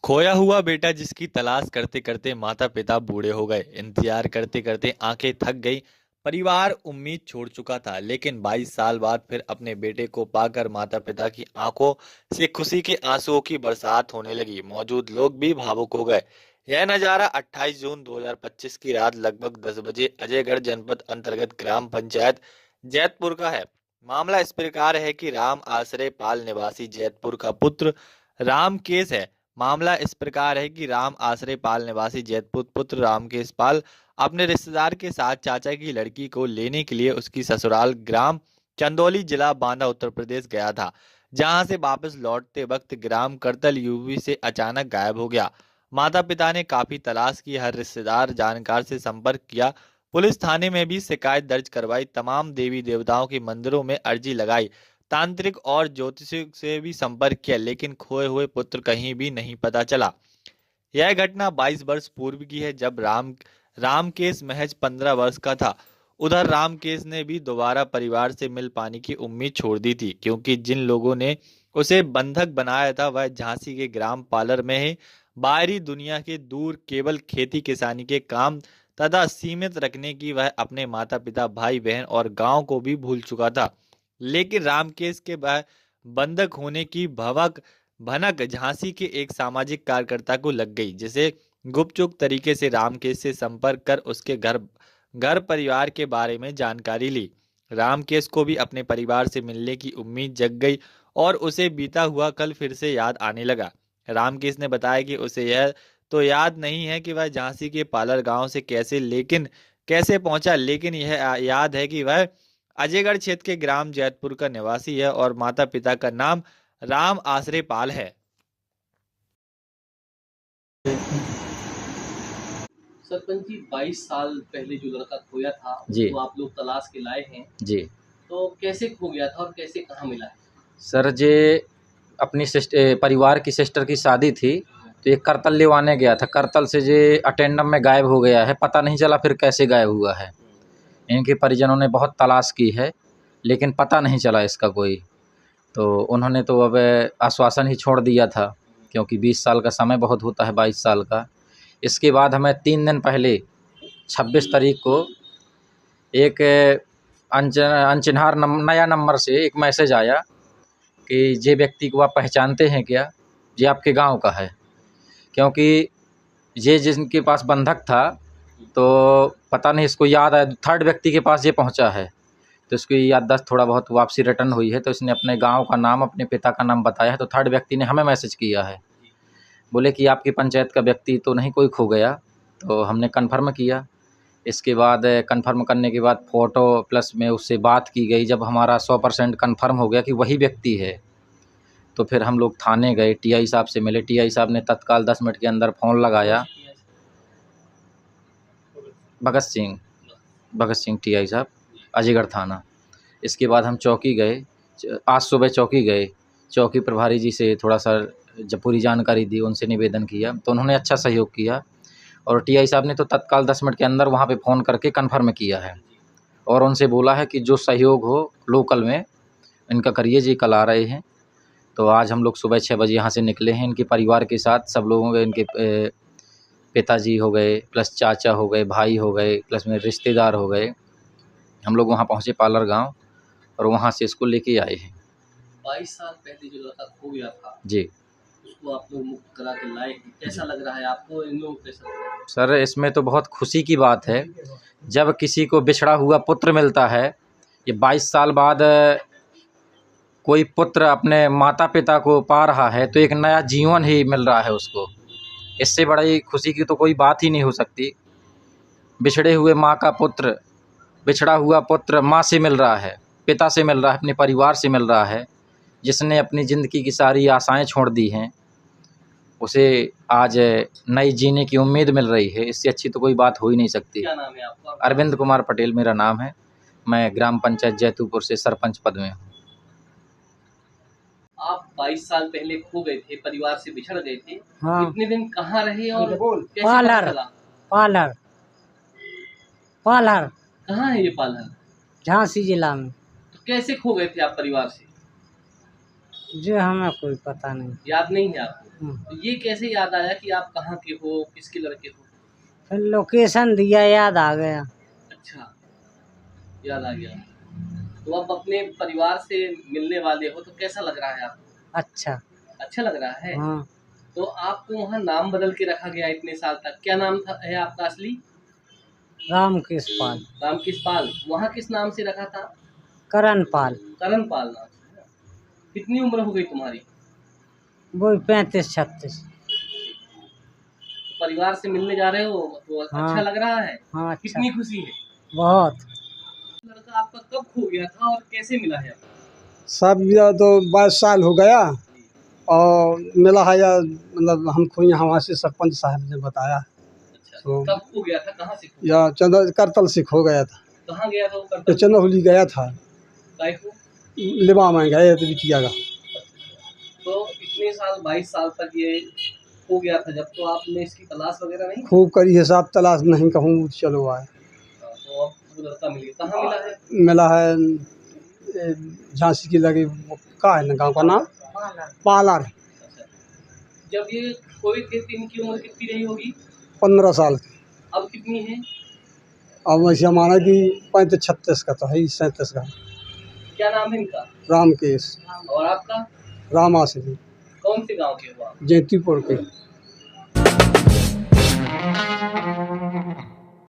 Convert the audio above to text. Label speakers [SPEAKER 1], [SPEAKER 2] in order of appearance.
[SPEAKER 1] खोया हुआ बेटा जिसकी तलाश करते करते माता पिता बूढ़े हो गए। इंतजार करते करते आंखें थक गई। परिवार उम्मीद छोड़ चुका था, लेकिन 22 साल बाद फिर अपने बेटे को पाकर माता पिता की आंखों से खुशी के आंसुओं की बरसात होने लगी। मौजूद लोग भी भावुक हो गए। यह नजारा 28 जून 2025 की रात लगभग 10 बजे अजयगढ़ जनपद अंतर्गत ग्राम पंचायत जैतपुर का है। मामला इस प्रकार है कि राम आश्रय पाल निवासी जैतपुर का पुत्र राम केस है। मामला इस प्रकार है कि राम आश्रय पाल निवासी जैतपुर पुत्र रामकेश पाल अपने रिश्तेदार के साथ चाचा की लड़की को लेने के लिए उसकी ससुराल ग्राम चंदौली जिला बांदा उत्तर प्रदेश गया था, जहां से वापस लौटते वक्त ग्राम करतल यूपी से अचानक गायब हो गया। माता पिता ने काफी तलाश की, हर रिश्तेदार जानकार से संपर्क किया, पुलिस थाने में भी शिकायत दर्ज करवाई, तमाम देवी देवताओं के मंदिरों में अर्जी लगाई, तांत्रिक और ज्योतिषी से भी संपर्क किया, लेकिन खोए हुए पुत्र कहीं भी नहीं पता चला। यह घटना 22 वर्ष पूर्व की है, जब रामकेश महज 15 वर्ष का था। उधर रामकेश ने भी दोबारा परिवार से मिल पाने की उम्मीद छोड़ दी थी, क्योंकि जिन लोगों ने उसे बंधक बनाया था वह झांसी के ग्राम पालर में ही बाहरी दुनिया के दूर केवल खेती किसानी के काम तथा सीमित रखने की वह अपने माता पिता भाई बहन और गांव को भी भूल चुका था। लेकिन रामकेश के बंधक होने की भनक झांसी के एक सामाजिक कार्यकर्ता को लग गई, जिसे गुपचुप तरीके से रामकेश से संपर्क कर उसके घर घर परिवार के बारे में जानकारी ली। रामकेश को भी अपने परिवार से मिलने की उम्मीद जग गई और उसे बीता हुआ कल फिर से याद आने लगा। रामकेश ने बताया कि उसे यह तो याद नहीं है कि वह झांसी के पालर गांव से कैसे पहुंचा, लेकिन यह याद है कि वह अजयगढ़ क्षेत्र के ग्राम जैतपुर का निवासी है और माता पिता का नाम राम आश्रय पाल है।
[SPEAKER 2] सरपंच जी, 22 साल पहले जो लड़का खोया था
[SPEAKER 3] जी
[SPEAKER 2] उसको आप लोग तलाश के लाए हैं,
[SPEAKER 3] जी।
[SPEAKER 2] तो कैसे खो गया था और कैसे कहाँ मिला है?
[SPEAKER 3] सर जे अपनी परिवार की सिस्टर की शादी थी, तो ये करतल लेवाने गया था। करतल से जे अटेंडम में गायब हो गया है, पता नहीं चला फिर कैसे गायब हुआ है। इनके परिजनों ने बहुत तलाश की है, लेकिन पता नहीं चला इसका कोई। तो उन्होंने तो अब आश्वासन ही छोड़ दिया था, क्योंकि 20 साल का समय बहुत होता है 22 साल का। इसके बाद हमें 3 दिन पहले 26 तारीख को एक अनचिन्हार नया नंबर से एक मैसेज आया कि ये व्यक्ति को आप पहचानते हैं क्या, ये आपके गांव का है। क्योंकि ये जिनके पास बंधक था, तो पता नहीं इसको याद आया, थर्ड व्यक्ति के पास ये पहुंचा है, तो इसकी याददाश्त थोड़ा बहुत वापसी रिटर्न हुई है। तो इसने अपने गांव का नाम, अपने पिता का नाम बताया है। तो थर्ड व्यक्ति ने हमें मैसेज किया है, बोले कि आपकी पंचायत का व्यक्ति तो नहीं कोई खो गया। तो हमने कन्फर्म किया। इसके बाद कन्फर्म करने के बाद फ़ोटो प्लस में उससे बात की गई। जब हमारा 100% कन्फर्म हो गया कि वही व्यक्ति है, तो फिर हम लोग थाने गए, टीआई साहब से मिले। टीआई साहब ने तत्काल 10 मिनट के अंदर फ़ोन लगाया। भगत सिंह टीआई साहब, अजयगढ़ थाना। इसके बाद हम चौकी गए, आज सुबह चौकी गए। चौकी प्रभारी जी से थोड़ा सा जब पूरी जानकारी दी, उनसे निवेदन किया, तो उन्होंने अच्छा सहयोग किया। और टीआई साहब ने तो तत्काल 10 मिनट के अंदर वहाँ पे फ़ोन करके कन्फर्म किया है, और उनसे बोला है कि जो सहयोग हो लोकल में इनका करिए जी, कल आ रहे हैं। तो आज हम लोग सुबह 6 बजे यहाँ से निकले हैं इनके परिवार के साथ। सब लोगों के, इनके पिताजी हो गए, प्लस चाचा हो गए, भाई हो गए, प्लस मेरे रिश्तेदार हो गए। हम लोग वहाँ पहुँचे पालर गाँव, और वहाँ से इसको लेके आए हैं।
[SPEAKER 2] 22 साल पहले जो लड़का खो गया था
[SPEAKER 3] जी
[SPEAKER 2] उसको आप लोग मुक्त करा के लाए हैं, कैसा लग रहा है आपको? इन लोगों को कैसा लग रहा है?
[SPEAKER 3] सर, इसमें तो बहुत खुशी की बात है। जब किसी को बिछड़ा हुआ पुत्र मिलता है, ये 22 साल बाद कोई पुत्र अपने माता पिता को पा रहा है, तो एक नया जीवन ही मिल रहा है उसको। इससे बड़ी खुशी की तो कोई बात ही नहीं हो सकती। बिछड़े हुए माँ का पुत्र, बिछड़ा हुआ पुत्र माँ से मिल रहा है, पिता से मिल रहा है, अपने परिवार से मिल रहा है। जिसने अपनी ज़िंदगी की सारी आशाएं छोड़ दी हैं, उसे आज नई जीने की उम्मीद मिल रही है। इससे अच्छी तो कोई बात हो ही नहीं सकती।
[SPEAKER 2] क्या नाम है आपका?
[SPEAKER 3] अरविंद कुमार पटेल मेरा नाम है। मैं ग्राम पंचायत जैतूपुर से सरपंच पद में हूँ।
[SPEAKER 2] आप 22 साल पहले खो गए थे, परिवार से बिछड़ गए थे।
[SPEAKER 4] हाँ।
[SPEAKER 2] कितने दिन कहाँ रहे और कैसे पता
[SPEAKER 4] पालर
[SPEAKER 2] चला?
[SPEAKER 4] पालर पालर
[SPEAKER 2] कहाँ है ये पालर?
[SPEAKER 4] झांसी जिला में।
[SPEAKER 2] तो कैसे खो गए थे आप परिवार से?
[SPEAKER 4] जो हमें कोई पता नहीं।
[SPEAKER 2] याद नहीं है आपको?
[SPEAKER 4] हम्म।
[SPEAKER 2] तो ये कैसे याद आया कि आप कहाँ के हो, किसके लड़के हो?
[SPEAKER 4] फिर लोकेशन दिया, याद आ गया।
[SPEAKER 2] अच्छा, याद आ गया। तो अब अपने परिवार से मिलने वाले हो, तो कैसा लग रहा है आपको?
[SPEAKER 4] अच्छा।
[SPEAKER 2] अच्छा लग रहा है।
[SPEAKER 4] हाँ।
[SPEAKER 2] तो आपको वहाँ नाम बदल के रखा गया इतने साल तक, क्या नाम था है आपका असली?
[SPEAKER 4] रामकेश पाल।
[SPEAKER 2] रामकेश पाल। वहाँ किस नाम से रखा था?
[SPEAKER 4] करण पाल।
[SPEAKER 2] करण पाल नाम से, है ना? कितनी उम्र हो गई तुम्हारी?
[SPEAKER 4] वही 35-36।
[SPEAKER 2] परिवार से मिलने जा रहे हो तो
[SPEAKER 4] हाँ।
[SPEAKER 2] अच्छा लग रहा है?
[SPEAKER 4] हाँ, अच्छा।
[SPEAKER 2] कितनी खुशी है?
[SPEAKER 4] बहुत।
[SPEAKER 2] लड़का आपका कब खो गया था और कैसे मिला है आपको?
[SPEAKER 5] सब या तो 22 साल हो गया और मिला है या मतलब हमको यहाँ वहाँ से सरपंच साहब ने बताया।
[SPEAKER 2] अच्छा,
[SPEAKER 5] तो
[SPEAKER 2] कब खो गया था, कहाँ से खो?
[SPEAKER 5] या चंद करतल से खो गया था।
[SPEAKER 2] कहाँ गया था वो
[SPEAKER 5] तो
[SPEAKER 2] करतल?
[SPEAKER 5] चंदौली गया था,
[SPEAKER 2] काय को?
[SPEAKER 5] लिबा में गए तो बिटिया का।
[SPEAKER 2] तो इतने साल 22 साल तक ये हो गया था जब, तो आपने इसकी तलाश वगैरह नहीं?
[SPEAKER 5] खूब करी हिसाब तलाश नहीं कहूँ चलो आए।
[SPEAKER 2] तो अब वो लड़का मिल गया, कहाँ मिला है?
[SPEAKER 5] मिला है झांसी की लगी, वो का है ना गाँव का नाम? पालर।
[SPEAKER 2] अच्छा, जब ये खोए थे तो इनकी उम्र कितनी रही होगी?
[SPEAKER 5] 15 साल की।
[SPEAKER 2] अब कितनी है?
[SPEAKER 5] अब वैसे माना कि 35-36 का तो है ही, 37 का।
[SPEAKER 2] क्या नाम है इनका?
[SPEAKER 5] रामकेश।
[SPEAKER 2] और आपका?
[SPEAKER 5] रामा से
[SPEAKER 2] कौन से गांव के हो आप?
[SPEAKER 5] जैतीपुर के।